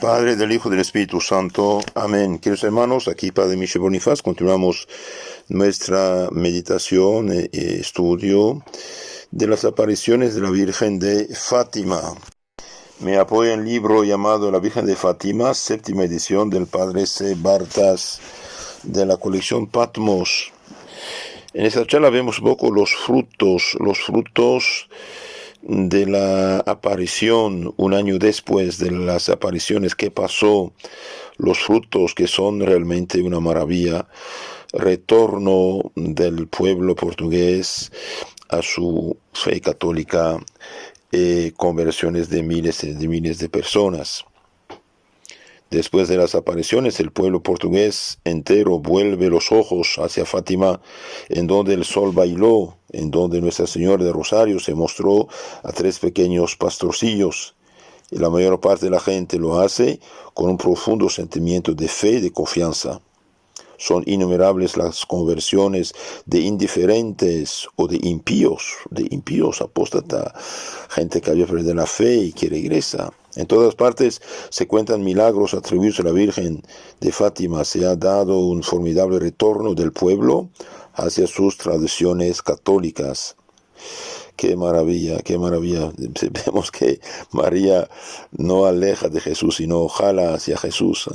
Padre, del Hijo y del Espíritu Santo. Amén. Queridos hermanos, aquí Padre Michel Bonifaz, continuamos nuestra meditación y estudio de las apariciones de la Virgen de Fátima. Me apoya en el libro llamado La Virgen de Fátima, séptima edición del Padre C. Bartas, de la colección Patmos. En esta charla vemos un poco los frutos de la aparición, un año después de las apariciones, que pasó, los frutos que son realmente una maravilla, retorno del pueblo portugués a su fe católica, conversiones de miles de personas. Después de las apariciones, el pueblo portugués entero vuelve los ojos hacia Fátima, en donde el sol bailó, en donde Nuestra Señora de Rosario se mostró a 3 pequeños pastorcillos. Y la mayor parte de la gente lo hace con un profundo sentimiento de fe y de confianza. Son innumerables las conversiones de indiferentes o de impíos, apóstata, gente que había perdido la fe y que regresa. En todas partes se cuentan milagros atribuidos a la Virgen de Fátima. Se ha dado un formidable retorno del pueblo hacia sus tradiciones católicas. Qué maravilla, qué maravilla. Vemos que María no aleja de Jesús, sino jala hacia Jesús.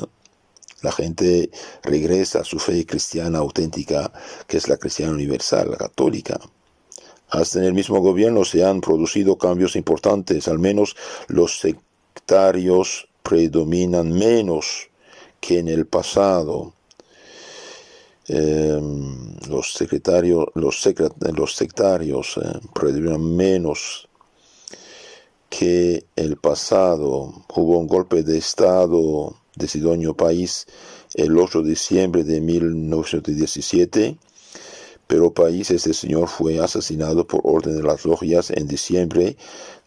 La gente regresa a su fe cristiana auténtica, que es la cristiana universal, la católica. Hasta en el mismo gobierno se han producido cambios importantes, al menos los sectarios predominan menos que en el pasado. Los sectarios predominan menos que el pasado. Hubo un golpe de Estado de Sidonio País el 8 de diciembre de 1917, pero País, este señor, fue asesinado por orden de las logias en diciembre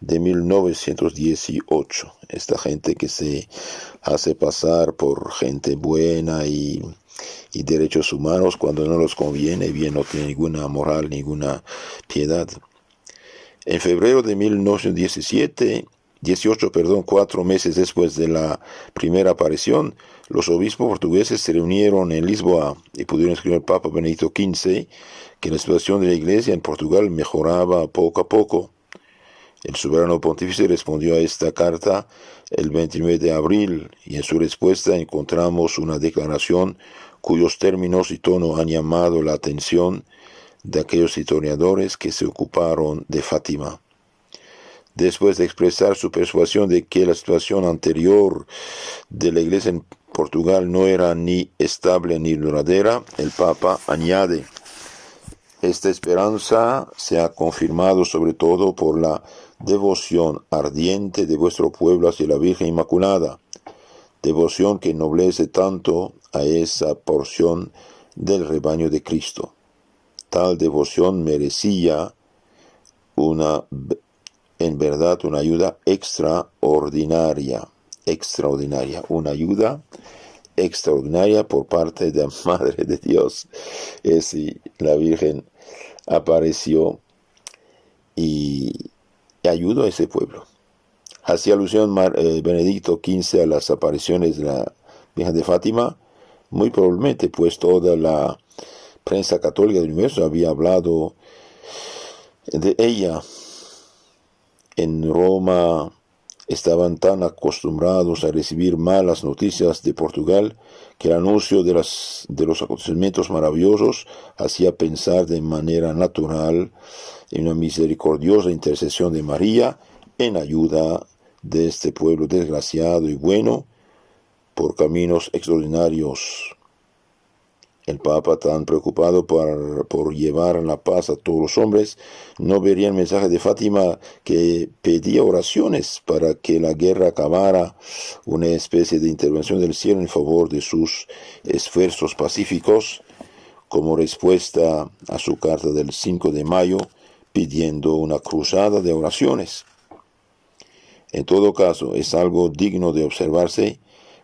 de 1918. Esta gente que se hace pasar por gente buena y derechos humanos, cuando no los conviene, bien, no tiene ninguna moral, ninguna piedad. En febrero de 1918, 4 meses después de la primera aparición, los obispos portugueses se reunieron en Lisboa y pudieron escribir al Papa Benedicto XV que la situación de la Iglesia en Portugal mejoraba poco a poco. El soberano pontífice respondió a esta carta el 29 de abril y en su respuesta encontramos una declaración cuyos términos y tono han llamado la atención de aquellos historiadores que se ocuparon de Fátima. Después de expresar su persuasión de que la situación anterior de la Iglesia en Portugal no era ni estable ni duradera, el Papa añade: esta esperanza se ha confirmado sobre todo por la devoción ardiente de vuestro pueblo hacia la Virgen Inmaculada, devoción que ennoblece tanto a esa porción del rebaño de Cristo. Tal devoción merecía en verdad una ayuda extraordinaria, una ayuda extraordinaria por parte de la Madre de Dios. La Virgen apareció y ayudó a ese pueblo. Hacía alusión Benedicto XV a las apariciones de la Virgen de Fátima, muy probablemente, pues toda la prensa católica del universo había hablado de ella. En Roma estaban tan acostumbrados a recibir malas noticias de Portugal que el anuncio de los acontecimientos maravillosos hacía pensar de manera natural en una misericordiosa intercesión de María en ayuda de este pueblo desgraciado y bueno por caminos extraordinarios. El Papa, tan preocupado por llevar la paz a todos los hombres, no vería el mensaje de Fátima, que pedía oraciones para que la guerra acabara, una especie de intervención del cielo en favor de sus esfuerzos pacíficos, como respuesta a su carta del 5 de mayo, pidiendo una cruzada de oraciones. En todo caso, es algo digno de observarse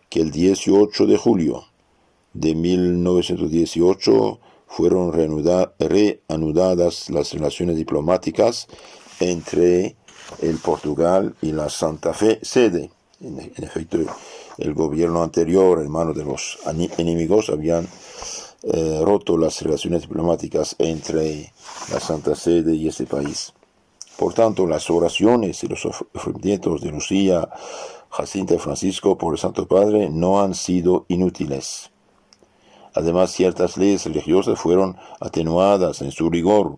que el 18 de julio de 1918 fueron reanudadas las relaciones diplomáticas entre el Portugal y la Santa Sede. En efecto, el gobierno anterior, en manos de los enemigos, habían roto las relaciones diplomáticas entre la Santa Sede y ese país. Por tanto, las oraciones y los ofrecimientos de Lucía, Jacinta y Francisco por el Santo Padre no han sido inútiles. Además, ciertas leyes religiosas fueron atenuadas en su rigor.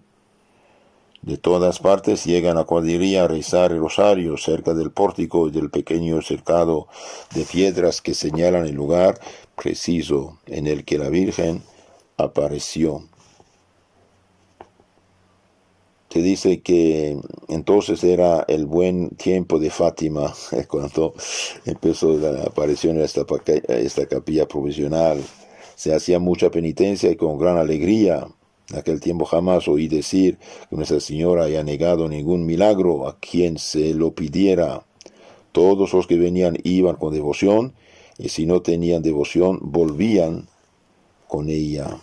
De todas partes llegan a cuadrilla a rezar el rosario cerca del pórtico y del pequeño cercado de piedras que señalan el lugar preciso en el que la Virgen apareció. Se dice que entonces era el buen tiempo de Fátima, cuando empezó la aparición de esta capilla provisional. Se hacía mucha penitencia y con gran alegría. En aquel tiempo jamás oí decir que Nuestra Señora haya negado ningún milagro a quien se lo pidiera. Todos los que venían iban con devoción, y si no tenían devoción, volvían con ella.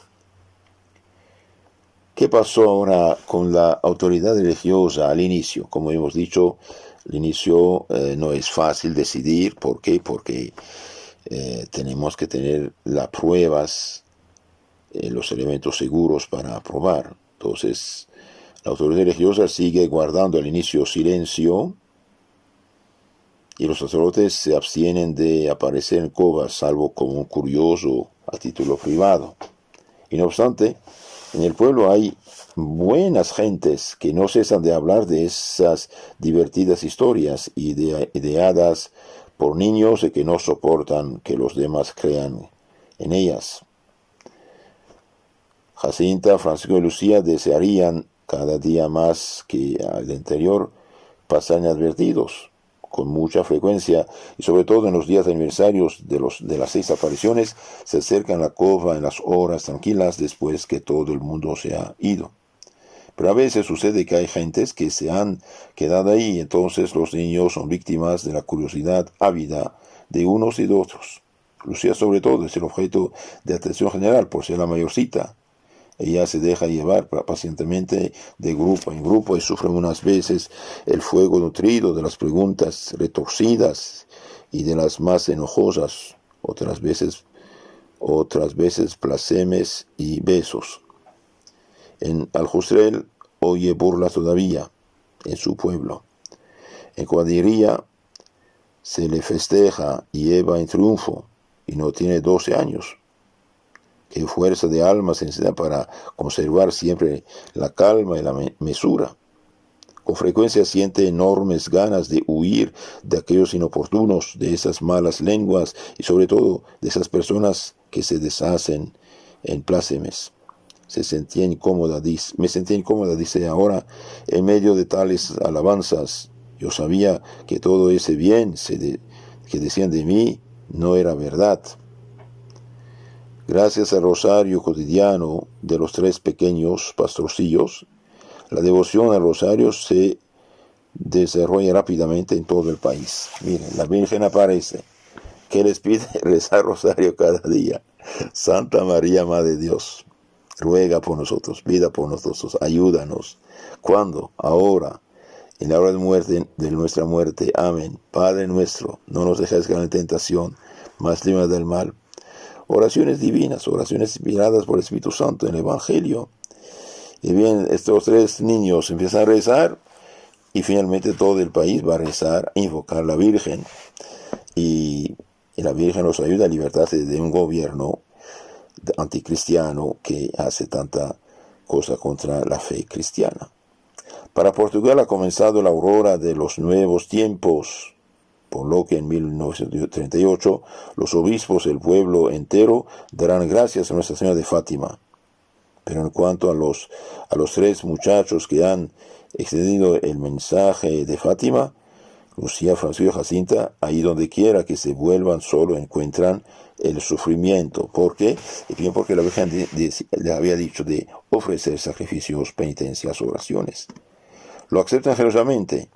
¿Qué pasó ahora con la autoridad religiosa al inicio? Como hemos dicho, al inicio no es fácil decidir. ¿Por qué? Porque tenemos que tener las pruebas, los elementos seguros para aprobar. Entonces, la autoridad religiosa sigue guardando al inicio silencio, y los sacerdotes se abstienen de aparecer en covas, salvo como un curioso a título privado. Y no obstante, en el pueblo hay buenas gentes que no cesan de hablar de esas divertidas historias ideadas por niños y que no soportan que los demás crean en ellas. Jacinta, Francisco y Lucía desearían cada día más que al anterior pasar inadvertidos, con mucha frecuencia, y sobre todo en los días aniversarios de las 6 apariciones, se acercan a la cova en las horas tranquilas después que todo el mundo se ha ido. Pero a veces sucede que hay gentes que se han quedado ahí, y entonces los niños son víctimas de la curiosidad ávida de unos y de otros. Lucía, sobre todo, es el objeto de atención general por ser la mayorcita. Ella se deja llevar pacientemente de grupo en grupo y sufre unas veces el fuego nutrido de las preguntas retorcidas y de las más enojosas, otras veces plácemes y besos. En Aljustrel oye burlas todavía en su pueblo. En cuadrilla se le festeja y lleva en triunfo, y no tiene 12 años. Qué fuerza de alma se necesita para conservar siempre la calma y la mesura. Con frecuencia siente enormes ganas de huir de aquellos inoportunos, de esas malas lenguas y sobre todo de esas personas que se deshacen en plácemes. Me sentía incómoda, dice ahora, en medio de tales alabanzas. Yo sabía que todo ese bien que decían de mí no era verdad. Gracias al rosario cotidiano de los 3 pequeños pastorcillos, la devoción al rosario se desarrolla rápidamente en todo el país. Miren, la Virgen aparece. ¿Qué les pide? Rezar rosario cada día. Santa María, Madre de Dios, ruega por nosotros, pida por nosotros, ayúdanos. ¿Cuándo? Ahora, en la hora de nuestra muerte. Amén. Padre nuestro, no nos dejes caer en tentación, mas líbranos del mal. Oraciones divinas, oraciones inspiradas por el Espíritu Santo en el Evangelio. Y bien, estos 3 niños empiezan a rezar, y finalmente todo el país va a rezar, a invocar a la Virgen. Y la Virgen nos ayuda a libertarse de un gobierno anticristiano que hace tanta cosa contra la fe cristiana. Para Portugal ha comenzado la aurora de los nuevos tiempos, por lo que en 1938 los obispos del pueblo entero darán gracias a Nuestra Señora de Fátima. Pero en cuanto a los 3 muchachos que han extendido el mensaje de Fátima, Lucía, Francisco y Jacinta, ahí donde quiera que se vuelvan, solo encuentran el sufrimiento. ¿Por qué? Bien, porque la Virgen le había dicho de ofrecer sacrificios, penitencias, oraciones. Lo aceptan generosamente,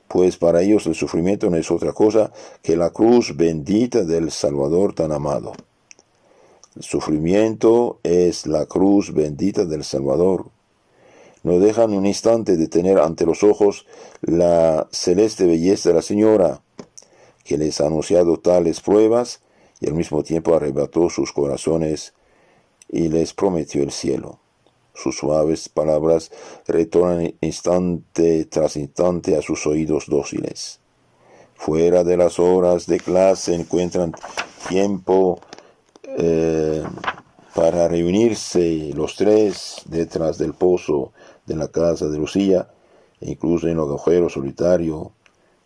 pues para ellos el sufrimiento no es otra cosa que la cruz bendita del Salvador tan amado. El sufrimiento es la cruz bendita del Salvador. No dejan un instante de tener ante los ojos la celeste belleza de la Señora, que les ha anunciado tales pruebas y al mismo tiempo arrebató sus corazones y les prometió el cielo. Sus suaves palabras retornan instante tras instante a sus oídos dóciles. Fuera de las horas de clase encuentran tiempo para reunirse los tres detrás del pozo de la casa de Lucía, e incluso en el agujero solitario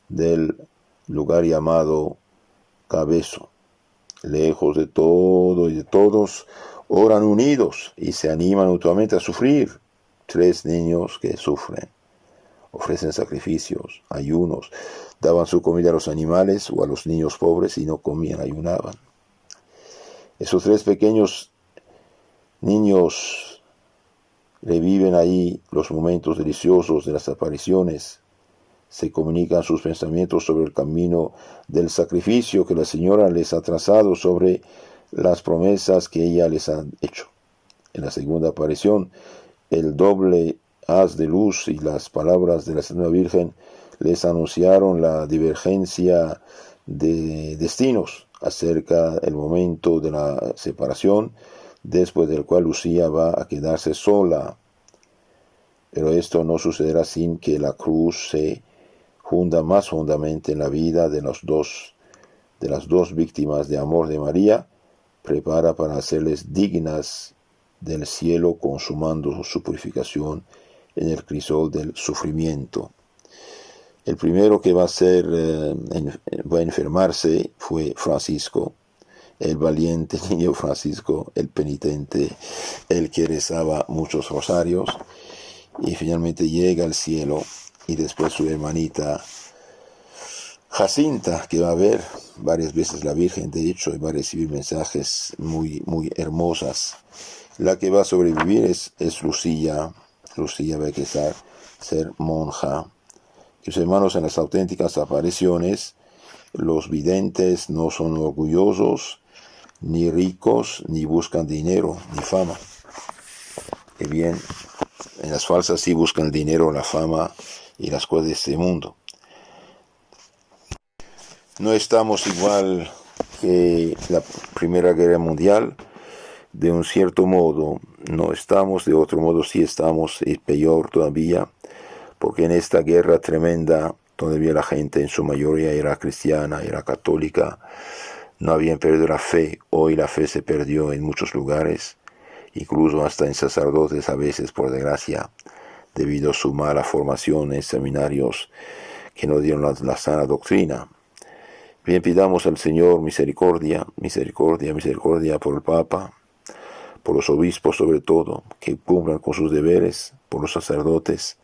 del lugar llamado Cabezo. Lejos de todo y de todos, oran unidos y se animan mutuamente a sufrir. Tres niños que sufren, ofrecen sacrificios, ayunos, daban su comida a los animales o a los niños pobres y no comían, ayunaban. Esos tres pequeños niños reviven ahí los momentos deliciosos de las apariciones, se comunican sus pensamientos sobre el camino del sacrificio que la Señora les ha trazado, sobre las promesas que ella les ha hecho. En la segunda aparición, el doble haz de luz y las palabras de la Santísima Virgen les anunciaron la divergencia de destinos acerca del momento de la separación, después del cual Lucía va a quedarse sola. Pero esto no sucederá sin que la cruz se hunda más hondamente en la vida de las dos víctimas de amor de María, prepara para hacerles dignas del cielo, consumando su purificación en el crisol del sufrimiento. El primero que va a enfermarse fue Francisco, el valiente niño Francisco, el penitente, el que rezaba muchos rosarios, y finalmente llega al cielo, y después su hermanita Jacinta, que va a ver varias veces la Virgen, de hecho, y va a recibir mensajes muy, muy hermosas. La que va a sobrevivir es Lucía. Lucía va a ser monja. Mis hermanos, en las auténticas apariciones, los videntes no son orgullosos, ni ricos, ni buscan dinero, ni fama. Y bien, en las falsas sí buscan dinero, la fama y las cosas de este mundo. No estamos igual que la Primera Guerra Mundial, de un cierto modo. No estamos, de otro modo sí estamos, y peor todavía, porque en esta guerra tremenda, todavía la gente en su mayoría era cristiana, era católica, no habían perdido la fe. Hoy la fe se perdió en muchos lugares, incluso hasta en sacerdotes a veces, por desgracia, debido a su mala formación en seminarios que no dieron la sana doctrina. Bien, pidamos al Señor misericordia, misericordia, misericordia por el Papa, por los obispos sobre todo, que cumplan con sus deberes, por los sacerdotes,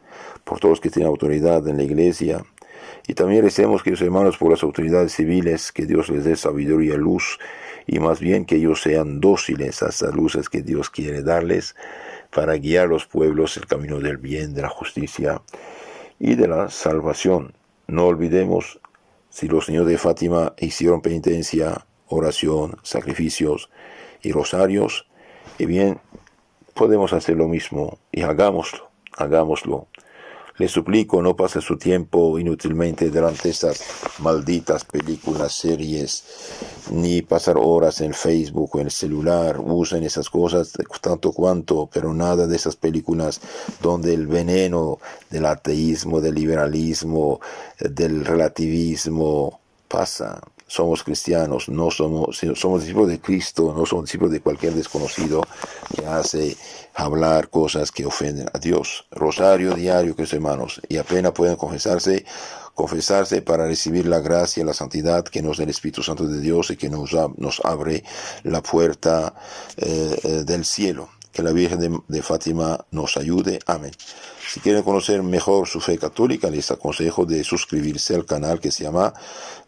por todos los que tienen autoridad en la Iglesia. Y también recemos, queridos hermanos, por las autoridades civiles, que Dios les dé sabiduría y luz, y más bien que ellos sean dóciles a esas luces que Dios quiere darles, para guiar a los pueblos el camino del bien, de la justicia y de la salvación. No olvidemos, si los niños de Fátima hicieron penitencia, oración, sacrificios y rosarios, y bien, podemos hacer lo mismo, y hagámoslo. Les suplico, no pase su tiempo inútilmente delante de estas malditas películas, series, ni pasar horas en Facebook o en el celular. Usen esas cosas tanto cuanto, pero nada de esas películas donde el veneno del ateísmo, del liberalismo, del relativismo pasa. Somos cristianos, somos discípulos de Cristo, no somos discípulos de cualquier desconocido que hace hablar cosas que ofenden a Dios. Rosario diario, queridos hermanos, y apenas pueden confesarse para recibir la gracia y la santidad que nos da el Espíritu Santo de Dios y que nos abre la puerta del cielo. Que la Virgen de Fátima nos ayude. Amén. Si quieren conocer mejor su fe católica, les aconsejo de suscribirse al canal que se llama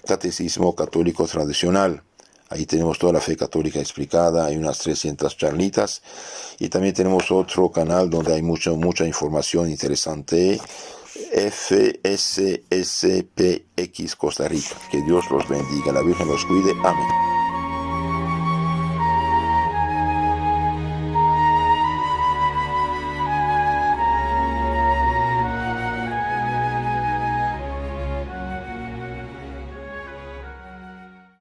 Catecismo Católico Tradicional. Ahí tenemos toda la fe católica explicada, hay unas 300 charlitas. Y también tenemos otro canal donde hay mucha información interesante, FSSPX Costa Rica. Que Dios los bendiga, la Virgen los cuide. Amén.